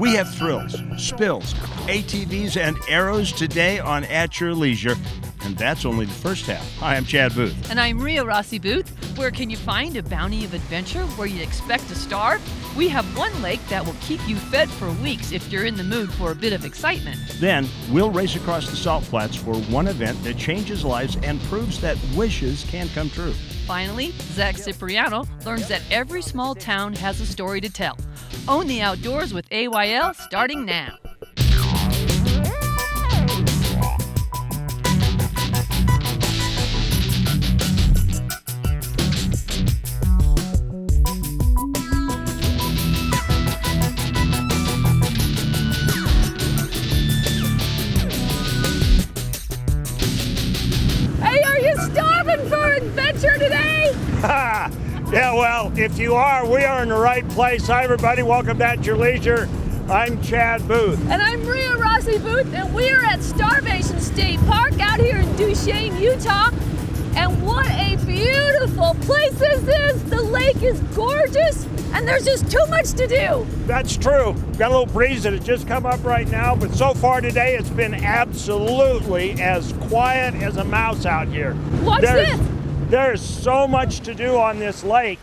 We have thrills, spills, ATVs, and arrows today on At Your Leisure, and that's only the first half. Hi, I'm Chad Booth. And I'm Ria Rossi Booth. Where can you find a bounty of adventure where you expect to starve? We have one lake that will keep you fed for weeks if you're in the mood for a bit of excitement. Then, we'll race across the Salt Flats for one event that changes lives and proves that wishes can come true. Finally, Zack learns that every small town has a story to tell. Own the outdoors with AYL starting now. Yeah, well, if you are, we are in the right place. Hi, everybody. Welcome back to Your Leisure. I'm Chad Booth. And I'm Ria Rossi Booth, and we are at Starvation State Park out here in Tushar, Utah. And what a beautiful place this is. The lake is gorgeous, and there's just too much to do. That's true. Got a little breeze that has just come up right now, but so far today it's been absolutely as quiet as a mouse out here. Watch this. There's so much to do on this lake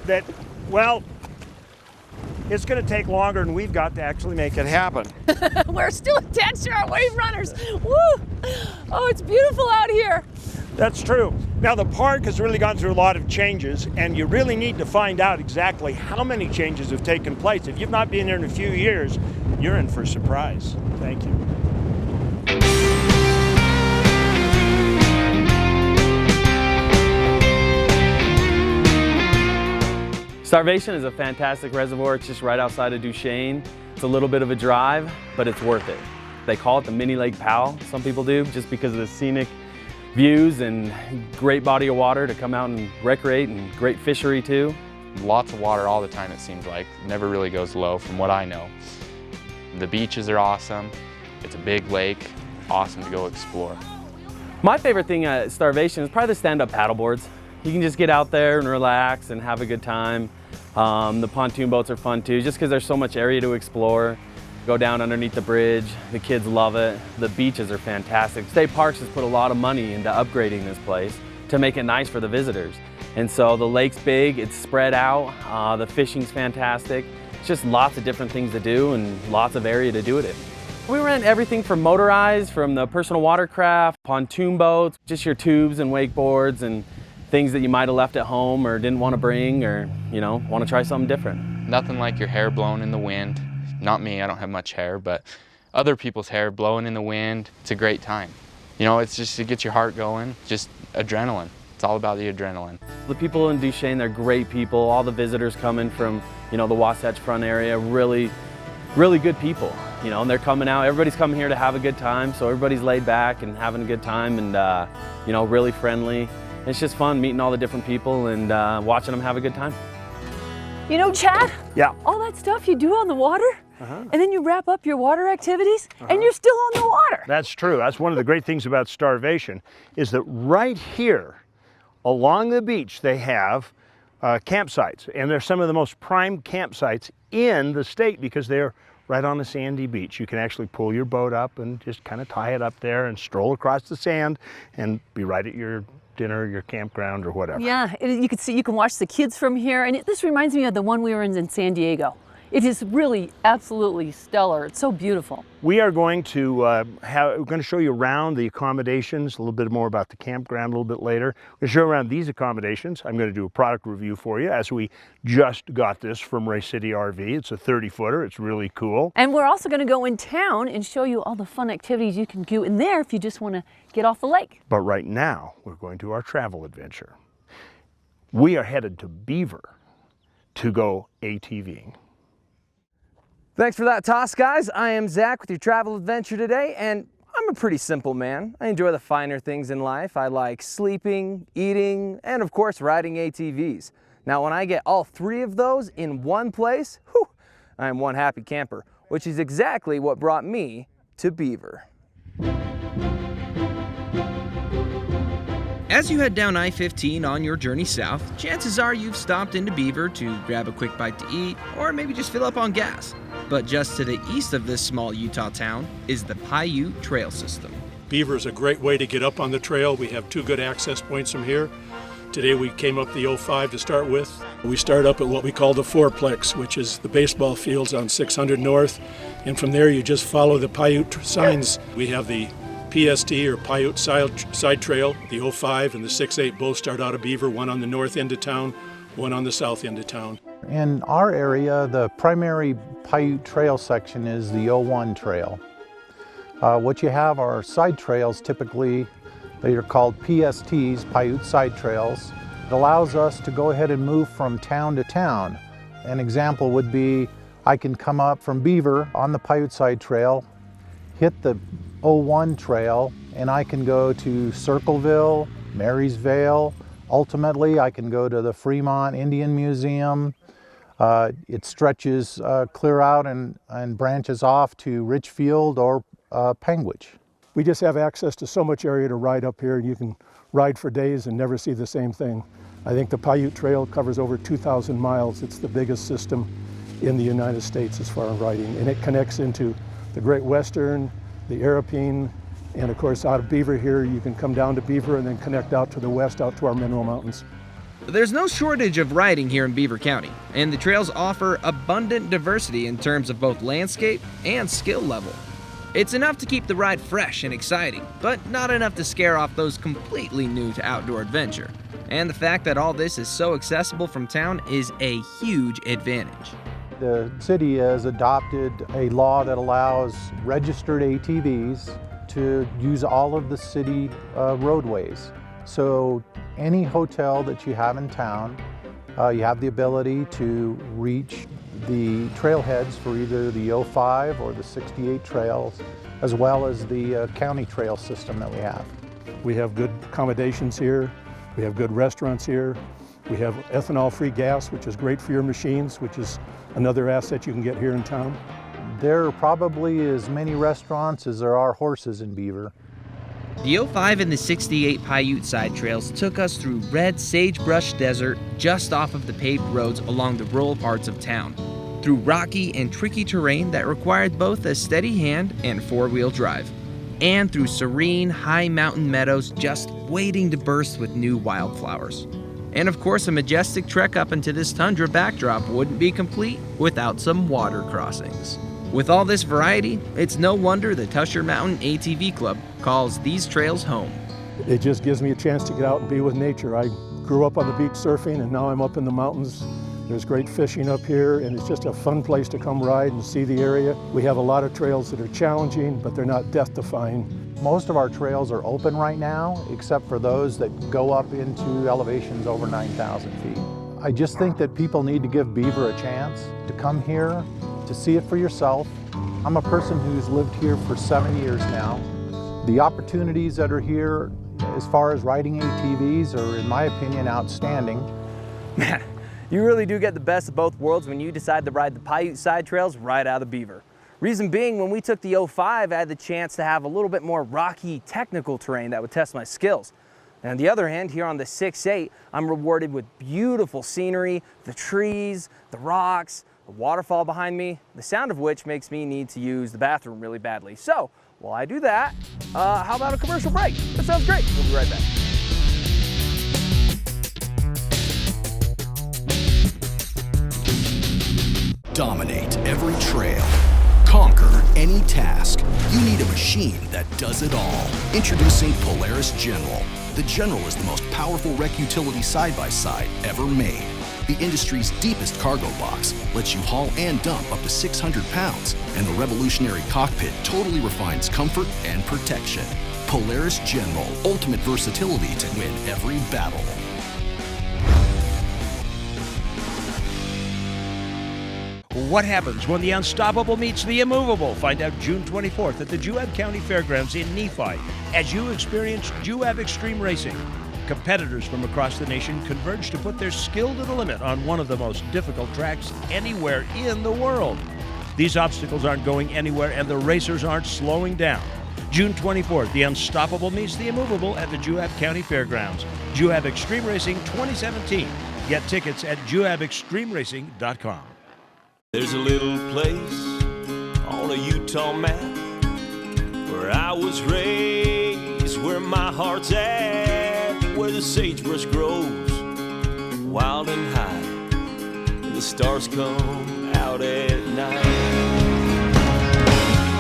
that, well, it's going to take longer than we've got to actually make it happen. We're still attached to our wave runners. Woo! Oh, it's beautiful out here. That's true. Now, the park has really gone through a lot of changes, and you really need to find out exactly how many changes have taken place. If you've not been here in a few years, you're in for a surprise. Thank you. Starvation is a fantastic reservoir. It's just right outside of Duchesne. It's a little bit of a drive, but it's worth it. They call it the mini Lake Powell, some people do, just because of the scenic views and great body of water to come out and recreate, and great fishery too. Lots of water all the time, it seems like. It never really goes low from what I know. The beaches are awesome. It's a big lake, awesome to go explore. My favorite thing at Starvation is probably the stand-up paddleboards. You can just get out there and relax and have a good time. The pontoon boats are fun too, just because there's so much area to explore. Go down underneath the bridge, the kids love it. The beaches are fantastic. State Parks has put a lot of money into upgrading this place to make it nice for the visitors. And so the lake's big, it's spread out, the fishing's fantastic. It's just lots of different things to do and lots of area to do it in. We rent everything from motorized, from the personal watercraft, pontoon boats, just your tubes and wakeboards and things that you might have left at home or didn't want to bring, or want to try something different. Nothing like your hair blowing in the wind. Not me, I don't have much hair, but other people's hair blowing in the wind. It's a great time. It's just to get your heart going, just adrenaline. It's all about the adrenaline. The people in Duchesne, they're great people. All the visitors coming from, the Wasatch Front area, really good people. And they're coming out, everybody's coming here to have a good time, so everybody's laid back and having a good time and, really friendly. It's just fun meeting all the different people and watching them have a good time. Chad? Yeah. All that stuff you do on the water, and then you wrap up your water activities, and you're still on the water. That's true. That's one of the great things about Starvation, is that right here along the beach they have campsites, and they're some of the most prime campsites in the state because they're right on a sandy beach. You can actually pull your boat up and just kind of tie it up there and stroll across the sand and be right at your dinner, your campground, or whatever. Yeah, you can watch the kids from here, and this reminds me of the one we were in San Diego. It is really absolutely stellar. It's so beautiful. We are going to we're going to show you around the accommodations, a little bit more about the campground a little bit later. We're going to show you around these accommodations. I'm going to do a product review for you, as we just got this from Ray City RV. It's a 30-footer. It's really cool. And we're also going to go in town and show you all the fun activities you can do in there if you just want to get off the lake. But right now, we're going to our travel adventure. We are headed to Beaver to go ATVing. Thanks for that toss, guys. I am Zach with your travel adventure today, and I'm a pretty simple man. I enjoy the finer things in life. I like sleeping, eating, and of course riding ATVs. Now when I get all three of those in one place, whew, I am one happy camper, which is exactly what brought me to Beaver. As you head down I-15 on your journey south, chances are you've stopped into Beaver to grab a quick bite to eat, or maybe just fill up on gas. But just to the east of this small Utah town is the Paiute Trail system. Beaver is a great way to get up on the trail. We have 2 good access points from here. Today we came up the 05 to start with. We start up at what we call the fourplex, which is the baseball fields on 600 North. And from there you just follow the Paiute signs. We have the PST or Paiute Side Trail, the 05 and the 68 both start out of Beaver, one on the north end of town, one on the south end of town. In our area, the primary Paiute Trail section is the 01 Trail. What you have are side trails, typically they are called PSTs, Paiute Side Trails. It allows us to go ahead and move from town to town. An example would be I can come up from Beaver on the Paiute Side Trail, hit the 01 Trail, and I can go to Circleville, Marysvale. Ultimately, I can go to the Fremont Indian Museum. It stretches clear out and branches off to Richfield or Panguitch. We just have access to so much area to ride up here, and you can ride for days and never see the same thing. I think the Paiute Trail covers over 2,000 miles. It's the biggest system in the United States as far as riding, and it connects into the Great Western, the Arapeen, and of course out of Beaver here, you can come down to Beaver and then connect out to the west, out to our Mineral Mountains. There's no shortage of riding here in Beaver County, and the trails offer abundant diversity in terms of both landscape and skill level. It's enough to keep the ride fresh and exciting, but not enough to scare off those completely new to outdoor adventure. And the fact that all this is so accessible from town is a huge advantage. The city has adopted a law that allows registered ATVs to use all of the city roadways. So any hotel that you have in town, you have the ability to reach the trailheads for either the 05 or the 68 trails, as well as the county trail system that we have. We have good accommodations here. We have good restaurants here. We have ethanol-free gas, which is great for your machines, which is another asset you can get here in town. There are probably as many restaurants as there are horses in Beaver. The 05 and the 68 Paiute Side Trails took us through red sagebrush desert just off of the paved roads along the rural parts of town, through rocky and tricky terrain that required both a steady hand and four-wheel drive, and through serene, high mountain meadows just waiting to burst with new wildflowers. And of course, a majestic trek up into this tundra backdrop wouldn't be complete without some water crossings. With all this variety, it's no wonder the Tushar Mountain ATV Club calls these trails home. It just gives me a chance to get out and be with nature. I grew up on the beach surfing, and now I'm up in the mountains. There's great fishing up here, and it's just a fun place to come ride and see the area. We have a lot of trails that are challenging, but they're not death-defying. Most of our trails are open right now, except for those that go up into elevations over 9,000 feet. I just think that people need to give Beaver a chance to come here, to see it for yourself. I'm a person who's lived here for 7 years now. The opportunities that are here as far as riding ATVs are, in my opinion, outstanding. Man, you really do get the best of both worlds when you decide to ride the Paiute Side Trails right out of Beaver. Reason being, when we took the 05, I had the chance to have a little bit more rocky, technical terrain that would test my skills. And on the other hand, here on the 68, I'm rewarded with beautiful scenery, the trees, the rocks, the waterfall behind me, the sound of which makes me need to use the bathroom really badly. So, while I do that, how about a commercial break? That sounds great. We'll be right back. Dominate every trail. Conquer any task. You need a machine that does it all. Introducing Polaris General. The General is the most powerful rec utility side-by-side ever made. The industry's deepest cargo box lets you haul and dump up to 600 pounds, and the revolutionary cockpit totally refines comfort and protection. Polaris General, ultimate versatility to win every battle. What happens when the unstoppable meets the immovable? Find out June 24th at the Juab County Fairgrounds in Nephi as you experience Juab Xtreme Racing. Competitors from across the nation converge to put their skill to the limit on one of the most difficult tracks anywhere in the world. These obstacles aren't going anywhere, and the racers aren't slowing down. June 24th, the unstoppable meets the immovable at the Juab County Fairgrounds. Juab Xtreme Racing 2017. Get tickets at juabextremeracing.com. There's a little place a Utah map, where I was raised, where my heart's at, where the sagebrush grows wild and high, and the stars come out at night.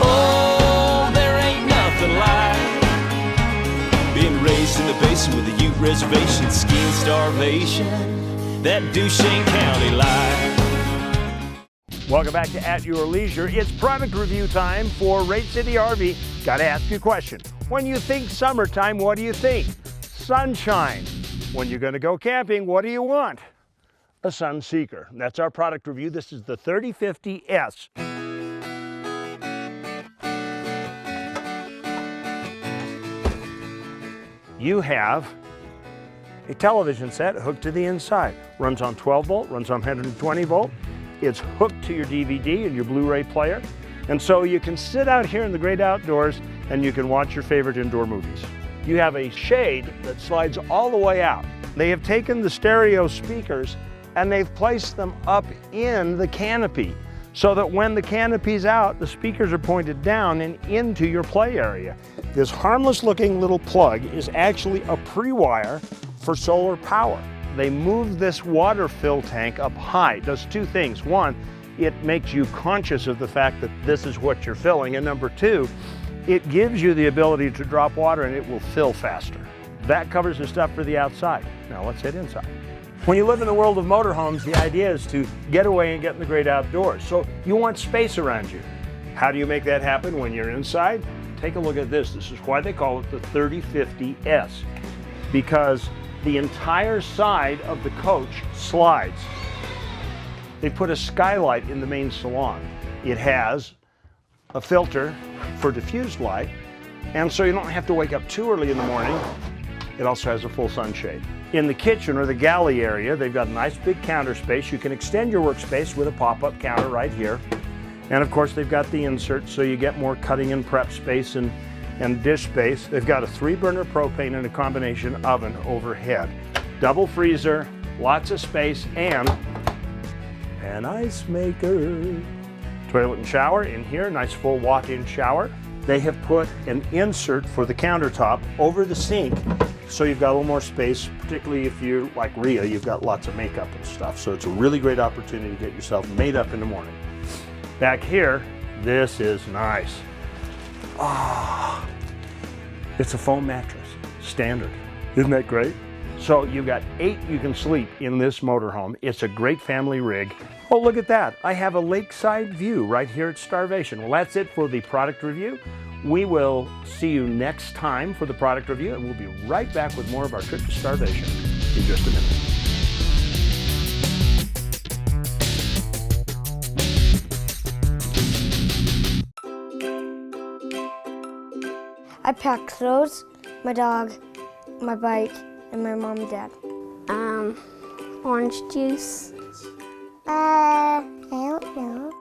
Oh, there ain't nothing like being raised in the basin with a Ute reservation, skiing starvation, that Duchesne County life. Welcome back to At Your Leisure. It's product review time for Rate City RV. Got to ask you a question. When you think summertime, what do you think? Sunshine. When you're going to go camping, what do you want? A Sunseeker. That's our product review. This is the 3050S. You have a television set hooked to the inside. Runs on 12 volt, runs on 120 volt. It's hooked to your DVD and your Blu-ray player. And so you can sit out here in the great outdoors and you can watch your favorite indoor movies. You have a shade that slides all the way out. They have taken the stereo speakers and they've placed them up in the canopy so that when the canopy's out, the speakers are pointed down and into your play area. This harmless looking little plug is actually a pre-wire for solar power. They moved this water fill tank up high. It does two things. One, it makes you conscious of the fact that this is what you're filling. And number two, it gives you the ability to drop water and it will fill faster. That covers the stuff for the outside. Now let's head inside. When you live in the world of motorhomes, the idea is to get away and get in the great outdoors. So you want space around you. How do you make that happen when you're inside? Take a look at this. This is why they call it the 3050S, because the entire side of the coach slides. They put a skylight in the main salon. It has a filter for diffused light, and so you don't have to wake up too early in the morning. It also has a full sunshade. In the kitchen or the galley area, they've got a nice big counter space. You can extend your workspace with a pop-up counter right here. And of course, they've got the insert so you get more cutting and prep space and dish space. They've got a 3-burner propane and a combination oven overhead. Double freezer, lots of space, and an ice maker. Toilet and shower in here, nice full walk-in shower. They have put an insert for the countertop over the sink, so you've got a little more space, particularly if you're like Ria, you've got lots of makeup and stuff. So it's a really great opportunity to get yourself made up in the morning. Back here, this is nice. Ah, it's a foam mattress, standard. Isn't that great? So you've got 8 you can sleep in this motorhome. It's a great family rig. Oh, look at that. I have a lakeside view right here at Starvation. Well, that's it for the product review. We will see you next time for the product review, and we'll be right back with more of our trip to Starvation in just a minute. I pack clothes, my dog, my bike, and my mom and dad. Orange juice. I don't know.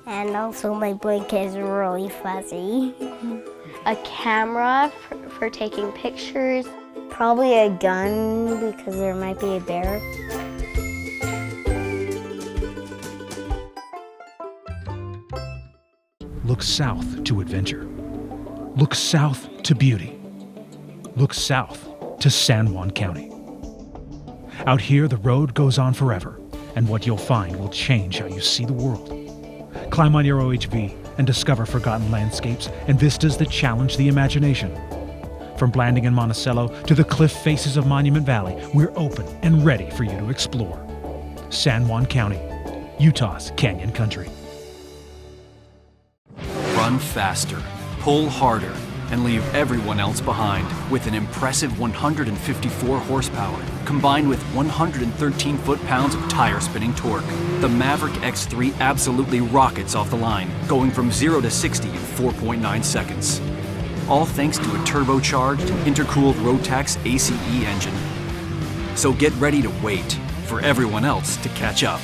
And also my blanket is really fuzzy. A camera for taking pictures. Probably a gun because there might be a bear. Look south to adventure. Look south to beauty. Look south to San Juan County. Out here, the road goes on forever, and what you'll find will change how you see the world. Climb on your OHV and discover forgotten landscapes and vistas that challenge the imagination. From Blanding and Monticello to the cliff faces of Monument Valley, we're open and ready for you to explore. San Juan County, Utah's canyon country. Run faster, pull harder, and leave everyone else behind with an impressive 154 horsepower combined with 113 foot-pounds of tire-spinning torque. The Maverick X3 absolutely rockets off the line, going from 0 to 60 in 4.9 seconds. All thanks to a turbocharged, intercooled Rotax ACE engine. So get ready to wait for everyone else to catch up.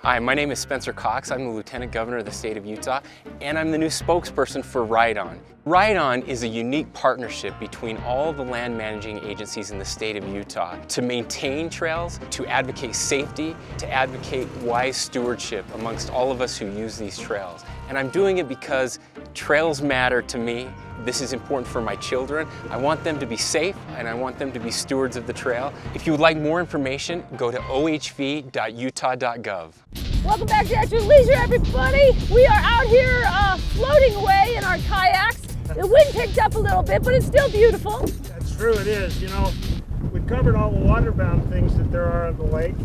Hi, my name is Spencer Cox. I'm the Lieutenant Governor of the state of Utah, and I'm the new spokesperson for Ride On. Ride On is a unique partnership between all the land managing agencies in the state of Utah to maintain trails, to advocate safety, to advocate wise stewardship amongst all of us who use these trails. And I'm doing it because trails matter to me. This is important for my children. I want them to be safe and I want them to be stewards of the trail. If you would like more information, go to ohv.utah.gov. Welcome back to At Your Leisure, everybody. We are out here floating away in our kayaks. The wind picked up a little bit, but it's still beautiful. That's true, it is. You know, we've covered all the waterbound things that there are on the lake,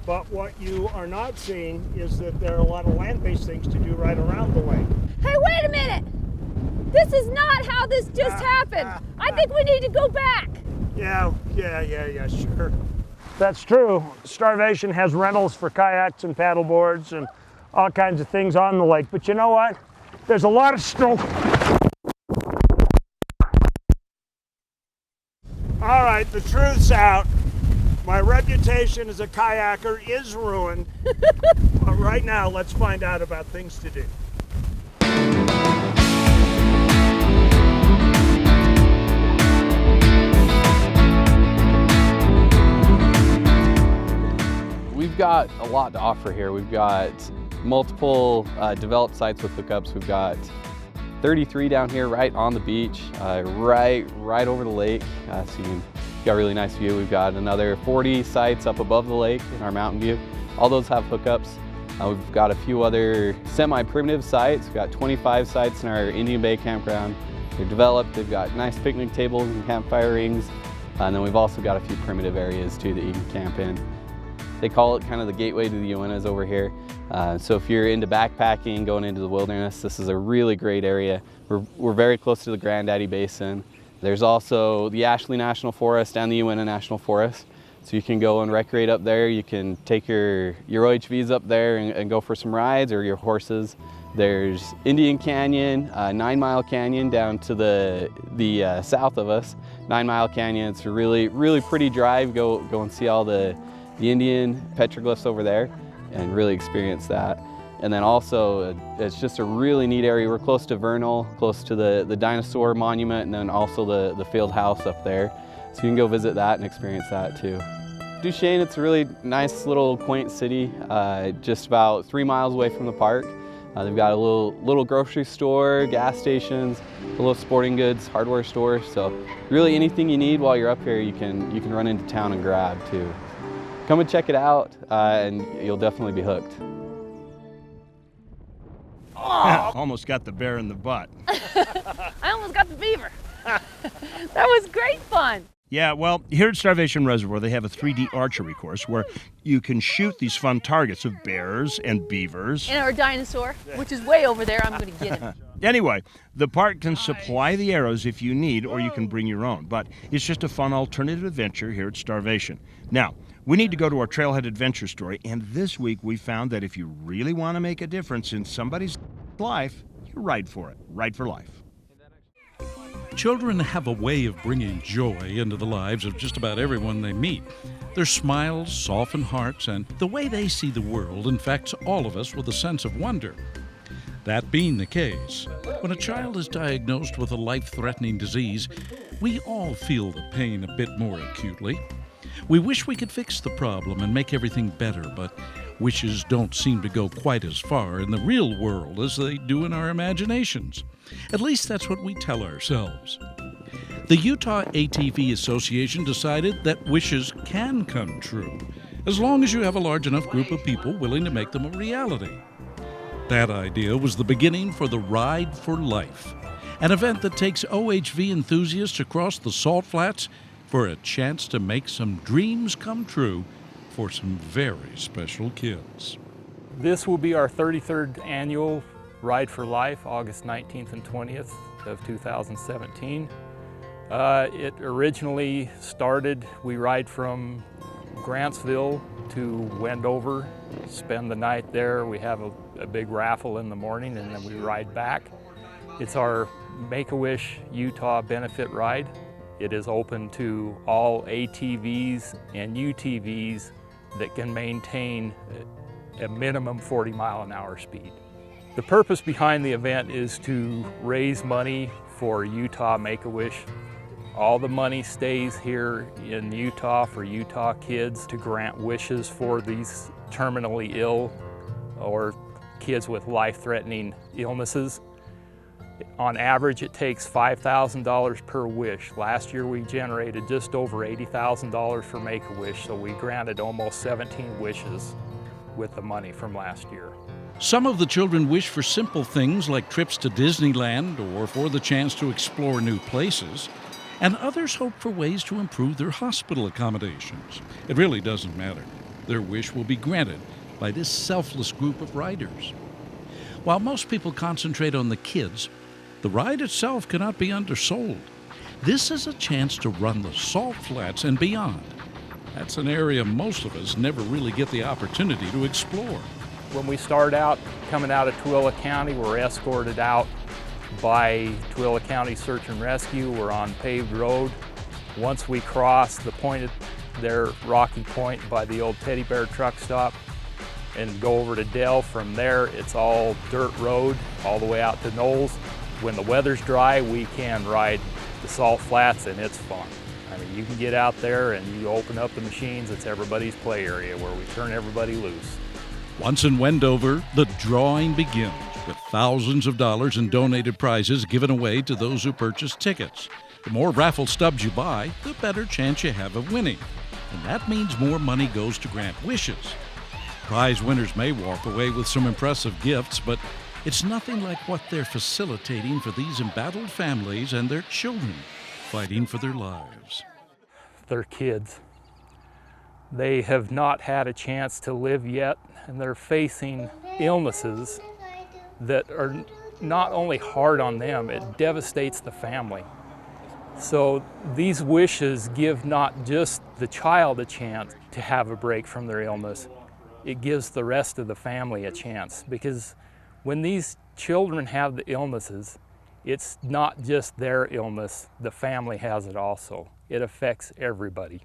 but what you are not seeing is that there are a lot of land-based things to do right around the lake. Hey, wait a minute. This is not how this just happened. I think we need to go back. Yeah, sure. That's true. Starvation has rentals for kayaks and paddle boards and all kinds of things on the lake, but you know what? There's a lot of snow. All right, the truth's out. My reputation as a kayaker is ruined. But right now, let's find out about things to do. We've got a lot to offer here. We've got multiple developed sites with hookups. We've got 33 down here right on the beach, right over the lake. So you've got a really nice view. We've got another 40 sites up above the lake in our mountain view. All those have hookups. We've got a few other semi-primitive sites. We've got 25 sites in our Indian Bay campground. They're developed. They've got nice picnic tables and campfire rings. And then we've also got a few primitive areas too that you can camp in. They call it kind of the gateway to the Uintas over here. So if you're into backpacking, going into the wilderness, this is a really great area. We're very close to the Grandaddy Basin. There's also the Ashley National Forest and the Uinta National Forest. So you can go and recreate up there. You can take your OHVs up there and go for some rides, or your horses. There's Indian Canyon, 9 Mile Canyon down to the south of us. 9 Mile Canyon, it's a really pretty drive. Go and see all the Indian petroglyphs over there and really experience that. And then also, it's just a really neat area. We're close to Vernal, close to the dinosaur monument, and then also the field house up there. So you can go visit that and experience that too. Duchesne, it's a really nice little quaint city, just about 3 miles away from the park. They've got a little grocery store, gas stations, a little sporting goods, hardware store. So really anything you need while you're up here, you can run into town and grab too. Come and check it out, and you'll definitely be hooked. Oh. Almost got the bear in the butt. I almost got the beaver. That was great fun. Yeah, well, here at Starvation Reservoir, they have a 3D archery course where you can shoot these fun targets of bears and beavers. And our dinosaur, which is way over there. I'm going to get him. Anyway, the park can supply the arrows if you need, or you can bring your own. But it's just a fun alternative adventure here at Starvation. Now, we need to go to our Trailhead Adventure story, and this week we found that if you really want to make a difference in somebody's life, you ride for it. Ride for life. Children have a way of bringing joy into the lives of just about everyone they meet. Their smiles soften hearts, and the way they see the world infects all of us with a sense of wonder. That being the case, when a child is diagnosed with a life-threatening disease, we all feel the pain a bit more acutely. We wish we could fix the problem and make everything better, but wishes don't seem to go quite as far in the real world as they do in our imaginations. At least that's what we tell ourselves. The Utah ATV Association decided that wishes can come true, as long as you have a large enough group of people willing to make them a reality. That idea was the beginning for the Ride for Life, an event that takes OHV enthusiasts across the Salt Flats for a chance to make some dreams come true for some very special kids. This will be our 33rd annual Ride for Life, August 19th and 20th of 2017. It originally started, we ride from Grantsville to Wendover, spend the night there. We have a big raffle in the morning, and then we ride back. It's our Make-A-Wish Utah benefit ride. It is open to all ATVs and UTVs that can maintain a minimum 40-mile-an-hour speed. The purpose behind the event is to raise money for Utah Make-A-Wish. All the money stays here in Utah for Utah kids to grant wishes for these terminally ill or kids with life-threatening illnesses. On average, it takes $5,000 per wish. Last year we generated just over $80,000 for Make-A-Wish, so we granted almost 17 wishes with the money from last year. Some of the children wish for simple things like trips to Disneyland or for the chance to explore new places, and others hope for ways to improve their hospital accommodations. It really doesn't matter. Their wish will be granted by this selfless group of riders. While most people concentrate on the kids, the ride itself cannot be undersold. This is a chance to run the salt flats and beyond. That's an area most of us never really get the opportunity to explore. When we start out, coming out of Tooele County, we're escorted out by Tooele County Search and Rescue. We're on paved road. Once we cross the point at their Rocky Point by the old Teddy Bear truck stop and go over to Dell, from there it's all dirt road all the way out to Knowles. When the weather's dry, we can ride the salt flats and it's fun. I mean, you can get out there and you open up the machines. It's everybody's play area where we turn everybody loose. Once in Wendover, the drawing begins with thousands of dollars in donated prizes given away to those who purchase tickets. The more raffle stubs you buy, the better chance you have of winning. And that means more money goes to grant wishes. Prize winners may walk away with some impressive gifts, but it's nothing like what they're facilitating for these embattled families and their children fighting for their lives. They're kids. They have not had a chance to live yet, and they're facing illnesses that are not only hard on them, it devastates the family. So these wishes give not just the child a chance to have a break from their illness, it gives the rest of the family a chance, because when these children have the illnesses, it's not just their illness, the family has it also. It affects everybody.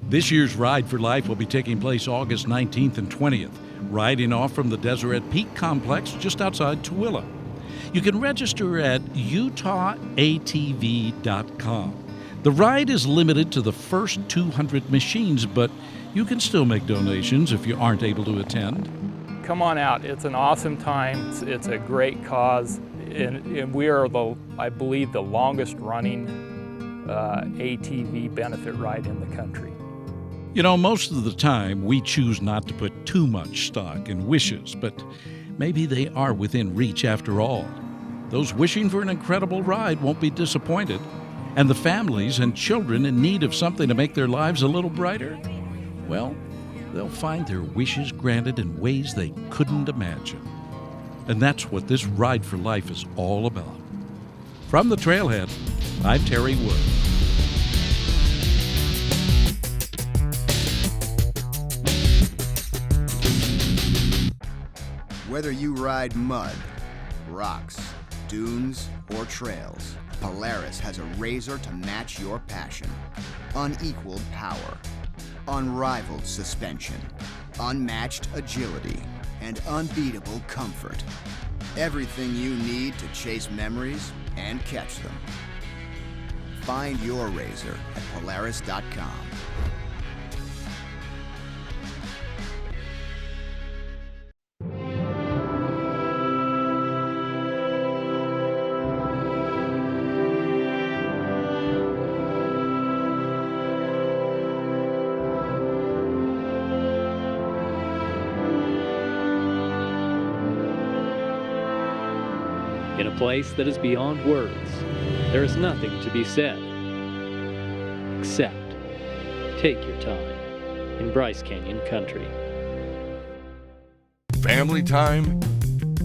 This year's Ride for Life will be taking place August 19th and 20th, riding off from the Deseret Peak Complex just outside Tooele. You can register at utahATV.com. The ride is limited to the first 200 machines, but you can still make donations if you aren't able to attend. Come on out. It's an awesome time. It's a great cause. And we are, I believe, the longest running ATV benefit ride in the country. You know, most of the time we choose not to put too much stock in wishes, but maybe they are within reach after all. Those wishing for an incredible ride won't be disappointed, and the families and children in need of something to make their lives a little brighter, well, they'll find their wishes granted in ways they couldn't imagine. And that's what this Ride for Life is all about. From the trailhead, I'm Terry Wood. Whether you ride mud, rocks, dunes, or trails, Polaris has a razor to match your passion. Unequaled power, unrivaled suspension, unmatched agility, and unbeatable comfort. Everything you need to chase memories and catch them. Find your razor at Polaris.com. In a place that is beyond words, there is nothing to be said, except take your time in Bryce Canyon country. Family time,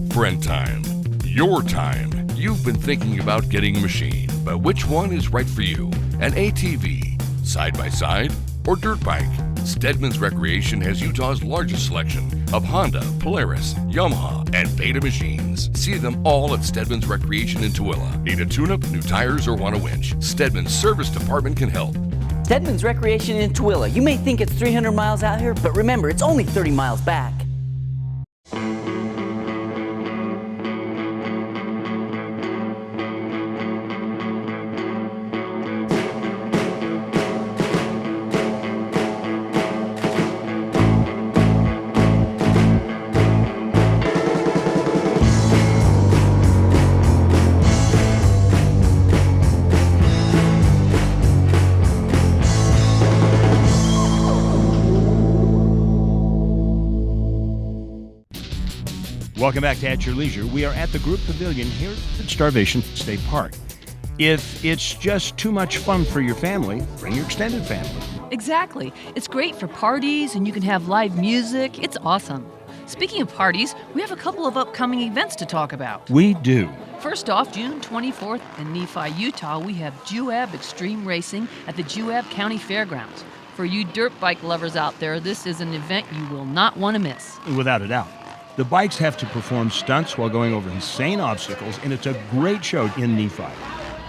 friend time, your time. You've been thinking about getting a machine, but which one is right for you? An ATV, side-by-side, or dirt bike? Stedman's Recreation has Utah's largest selection of Honda, Polaris, Yamaha, and Beta machines. See them all at Stedman's Recreation in Tooele. Need a tune-up, new tires, or want a winch? Stedman's Service Department can help. Stedman's Recreation in Tooele. You may think it's 300 miles out here, but remember, it's only 30 miles back. Welcome back to At Your Leisure. We are at the Group Pavilion here at Starvation State Park. If it's just too much fun for your family, bring your extended family. Exactly. It's great for parties and you can have live music. It's awesome. Speaking of parties, we have a couple of upcoming events to talk about. We do. First off, June 24th in Nephi, Utah, we have Juab Xtreme Racing at the Juab County Fairgrounds. For you dirt bike lovers out there, this is an event you will not want to miss. Without a doubt. The bikes have to perform stunts while going over insane obstacles, and it's a great show in Nephi.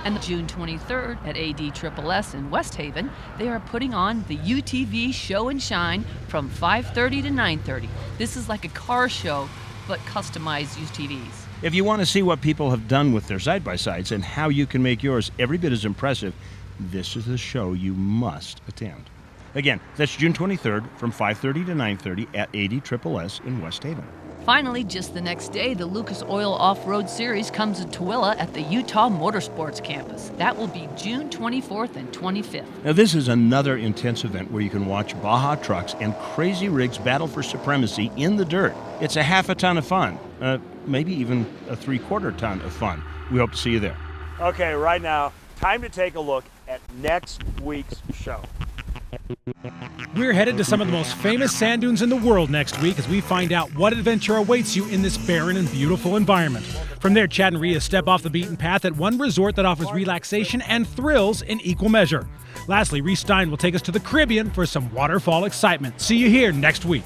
And June 23rd at ATSSS in West Haven, they are putting on the UTV Show and Shine from 5:30 to 9:30. This is like a car show, but customized UTVs. If you want to see what people have done with their side-by-sides and how you can make yours every bit as impressive, this is the show you must attend. Again, that's June 23rd from 5:30 to 9:30 at ATSSS in West Haven. Finally, just the next day, the Lucas Oil Off-Road Series comes to Tooele at the Utah Motorsports Campus. That will be June 24th and 25th. Now, this is another intense event where you can watch Baja trucks and crazy rigs battle for supremacy in the dirt. It's a half a ton of fun, maybe even a 3/4 ton of fun. We hope to see you there. Okay, right now, time to take a look at next week's show. We're headed to some of the most famous sand dunes in the world next week as we find out what adventure awaits you in this barren and beautiful environment. From there, Chad and Ria step off the beaten path at one resort that offers relaxation and thrills in equal measure. Lastly, Reese Stein will take us to the Caribbean for some waterfall excitement. See you here next week.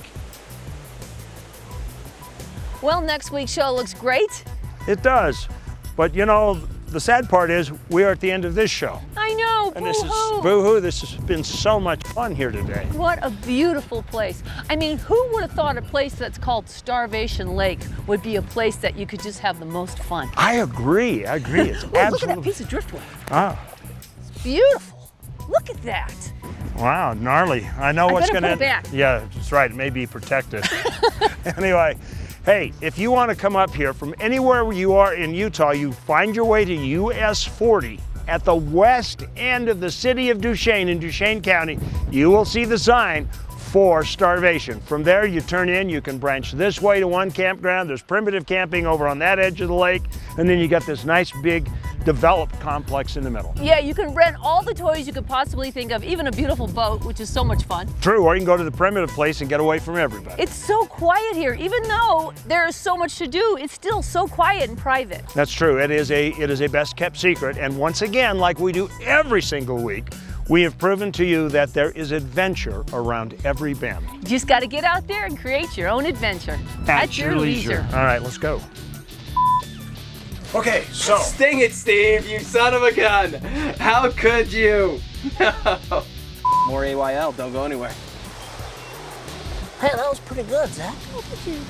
Well, next week's show looks great. It does, but you know, the sad part is we are at the end of this show. I know, And this is boo-hoo. This has been so much fun here today. What a beautiful place. I mean, who would have thought a place that's called Starvation Lake would be a place that you could just have the most fun? I agree. It's absolutely. Look at that piece of driftwood. Ah, It's beautiful. Look at that. wow, gnarly. I know what's better going put it back. Yeah, that's right. It may be protected. Anyway, hey, if you want to come up here from anywhere where you are in Utah, you find your way to US 40 at the west end of the city of Duchesne in Duchesne County. You will see the sign for Starvation. From there, you turn in, you can branch this way to one campground. There's primitive camping over on that edge of the lake, and then you got this nice big developed complex in the middle. Yeah, you can rent all the toys you could possibly think of, even a beautiful boat, which is so much fun. True, or you can go to the primitive place and get away from everybody. It's so quiet here. Even though there is so much to do, it's still so quiet and private. That's true. It is a best kept secret. And once again, like we do every single week, we have proven to you that there is adventure around every bend. You just got to get out there and create your own adventure. At your leisure. All right, let's go. Okay, so. Sting it, Steve, you son of a gun. How could you? More AYL, don't go anywhere. Hey, that was pretty good, Zach. Oh, thank you.